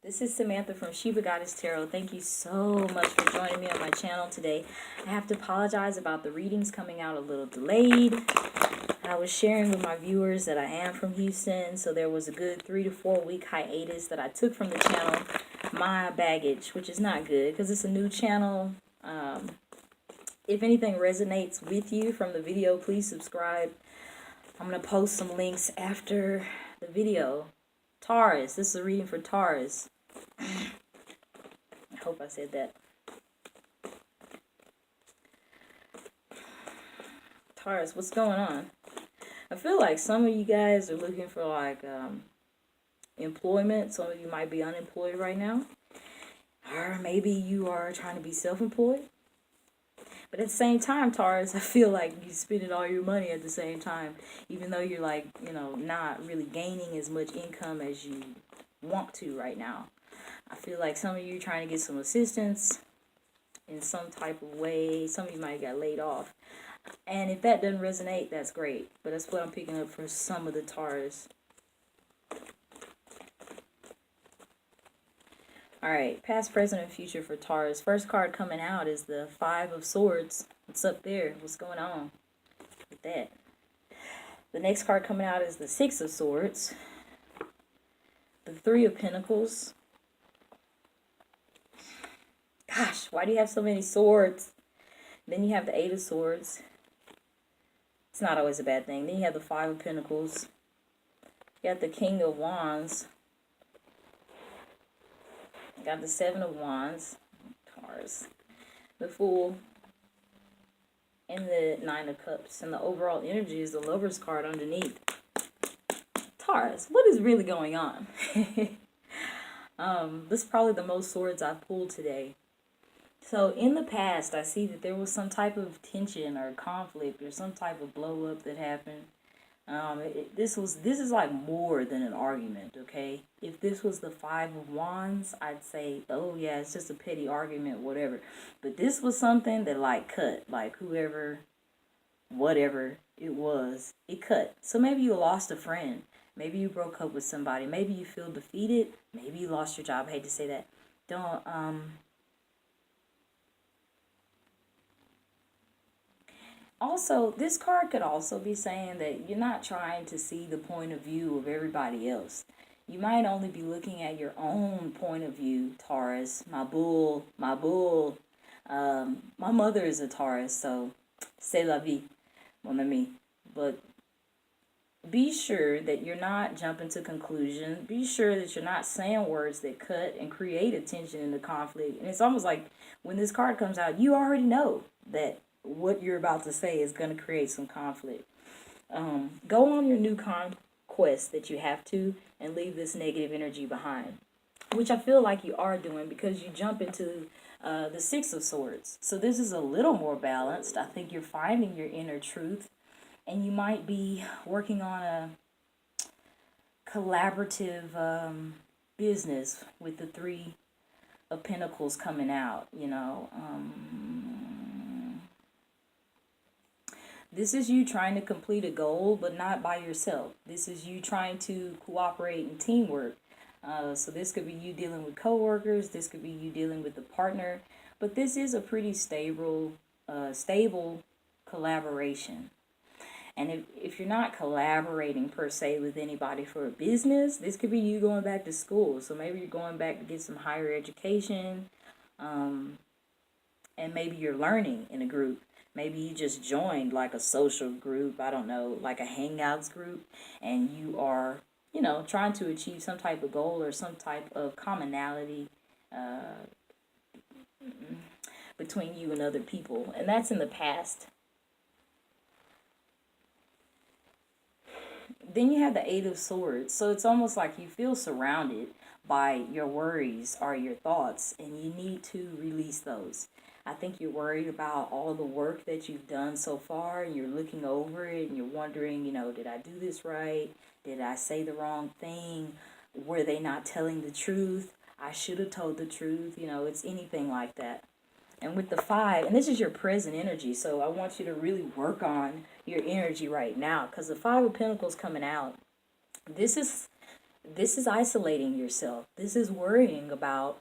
This is Samantha from Shiva Goddess Tarot. Thank you so much for joining me on my channel today. I have to apologize about the readings coming out a little delayed. I was sharing with my viewers that I am from Houston, so there was a good 3 to 4 week hiatus that I took from the channel. My baggage, which is not good because it's a new channel. If anything resonates with you from the video, please subscribe. I'm going to post some links after the video. Taurus, this is a reading for Taurus. I hope I said that. Taurus, what's going on? I feel like some of you guys are looking for like employment. Some of you might be unemployed right now. Or maybe you are trying to be self-employed. But at the same time, Taurus, I feel like you're spending all your money at the same time. Even though you're like, not really gaining as much income as you want to right now. I feel like some of you are trying to get some assistance in some type of way. Some of you might have got laid off. And if that doesn't resonate, that's great. But that's what I'm picking up for some of the Taurus. Alright, past, present, and future for Taurus. First card coming out is the Five of Swords. What's up there? What's going on with that? The next card coming out is the Six of Swords. The Three of Pentacles. Gosh, why do you have so many swords? Then you have the Eight of Swords. It's not always a bad thing. Then you have the Five of Pentacles. You got the King of Wands. You got the Seven of Wands. Taurus. The Fool. And the Nine of Cups. And the overall energy is the Lover's card underneath. Taurus, what is really going on? This is probably the most swords I've pulled today. So in the past, I see that there was some type of tension or conflict or some type of blow up that happened. This is like more than an argument, okay? If this was the Five of Wands, I'd say, oh yeah, it's just a petty argument, whatever. But this was something that like cut, like whoever, whatever it was, it cut. So maybe you lost a friend. Maybe you broke up with somebody. Maybe you feel defeated. Maybe you lost your job. I hate to say that. Also, this card could also be saying that you're not trying to see the point of view of everybody else. You might only be looking at your own point of view, Taurus. My bull. My mother is a Taurus, so c'est la vie, mon ami. But be sure that you're not jumping to conclusions. Be sure that you're not saying words that cut and create a tension in the conflict. And it's almost like when this card comes out, you already know that what you're about to say is going to create some conflict. Go on your new conquest that you have to and leave this negative energy behind, which I feel like you are doing because you jump into the Six of Swords. So this is a little more balanced. I think you're finding your inner truth, and you might be working on a collaborative business with the Three of Pentacles coming out, This is you trying to complete a goal, but not by yourself. This is you trying to cooperate in teamwork. So this could be you dealing with coworkers. This could be you dealing with a partner. But this is a pretty stable collaboration. And if you're not collaborating per se with anybody for a business, this could be you going back to school. So maybe you're going back to get some higher education. And maybe you're learning in a group. Maybe you just joined like a social group, I don't know, like a hangouts group, and you are, trying to achieve some type of goal or some type of commonality between you and other people. And that's in the past. Then you have the Eight of Swords. So it's almost like you feel surrounded by your worries or your thoughts, and you need to release those. I think you're worried about all the work that you've done so far, and you're looking over it, and you're wondering, did I do this right? Did I say the wrong thing? Were they not telling the truth? I should have told the truth. It's anything like that. And with the Five, and this is your present energy, so I want you to really work on your energy right now, because the Five of Pentacles coming out, this is this is isolating yourself. This is worrying about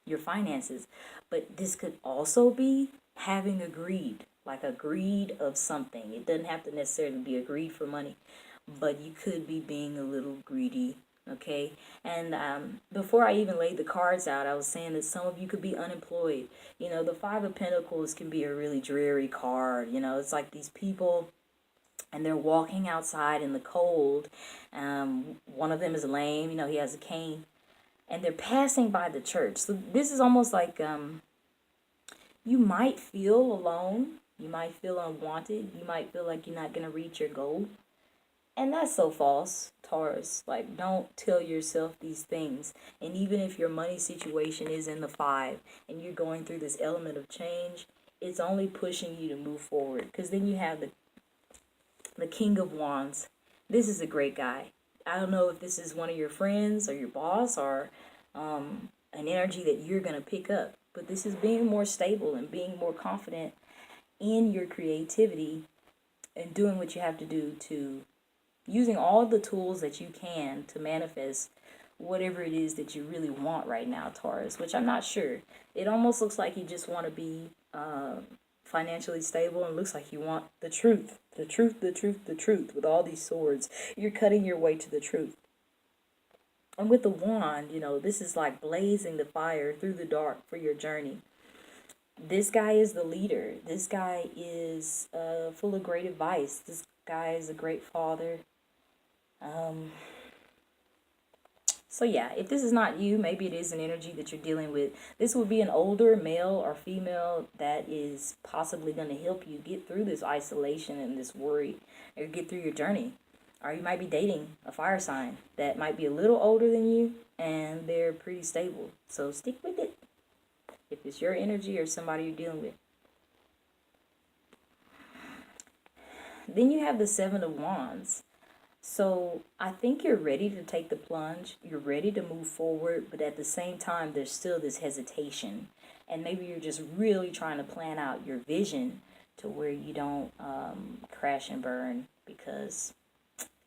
your finances. But this could also be having a greed, like a greed of something. It doesn't have to necessarily be a greed for money, but you could be being a little greedy. Okay, and before I even laid the cards out, I was saying that some of you could be unemployed. You know, the Five of Pentacles can be a really dreary card. You know, it's like these people and they're walking outside in the cold. One of them is lame, you know, he has a cane, and they're passing by the church. So this is almost like you might feel alone, you might feel unwanted, you might feel like you're not going to reach your goal. And that's so false, Taurus. Like, don't tell yourself these things. And even if your money situation is in the five and you're going through this element of change, it's only pushing you to move forward. Because then you have the King of Wands. This is a great guy. I don't know if this is one of your friends or your boss or an energy that you're going to pick up. But this is being more stable and being more confident in your creativity and doing what you have to do to using all the tools that you can to manifest whatever it is that you really want right now, Taurus, which I'm not sure. It almost looks like you just want to be financially stable, and looks like you want the truth, the truth, the truth, the truth with all these swords. You're cutting your way to the truth. And with the wand, you know, this is like blazing the fire through the dark for your journey. This guy is the leader. This guy is full of great advice. This guy is a great father. So yeah, if this is not you, maybe it is an energy that you're dealing with. This would be an older male or female that is possibly going to help you get through this isolation and this worry, or get through your journey. Or you might be dating a fire sign that might be a little older than you and they're pretty stable. So stick with it if it's your energy or somebody you're dealing with. Then you have the Seven of Wands. So I think you're ready to take the plunge. You're ready to move forward, but at the same time, there's still this hesitation. And maybe you're just really trying to plan out your vision to where you don't crash and burn because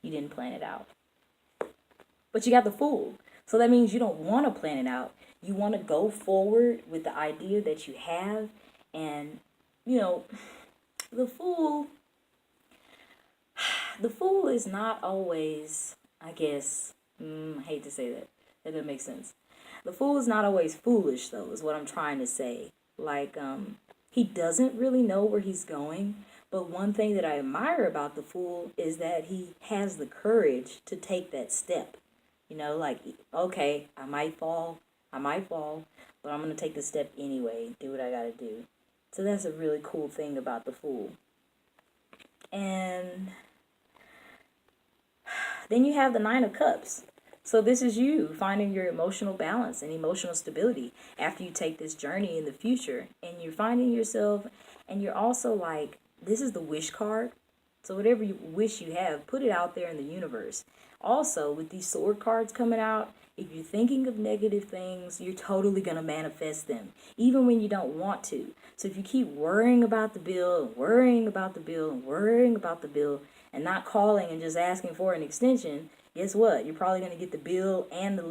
you didn't plan it out. But you got the Fool. So that means you don't want to plan it out. You want to go forward with the idea that you have. And, you know, the Fool is not always, I guess, I hate to say that. That doesn't make sense. The Fool is not always foolish, though, is what I'm trying to say. Like, he doesn't really know where he's going. But one thing that I admire about the Fool is that he has the courage to take that step. You know, like, okay, I might fall, but I'm going to take the step anyway, do what I got to do. So that's a really cool thing about the Fool. And then you have the Nine of Cups. So this is you finding your emotional balance and emotional stability after you take this journey in the future. And you're finding yourself, and you're also like, this is the wish card. So whatever you wish you have, put it out there in the universe. Also, with these sword cards coming out, if you're thinking of negative things, you're totally going to manifest them, even when you don't want to. So if you keep worrying about the bill, and worrying about the bill, and worrying about the bill, and not calling and just asking for an extension, guess what? You're probably going to get the bill and the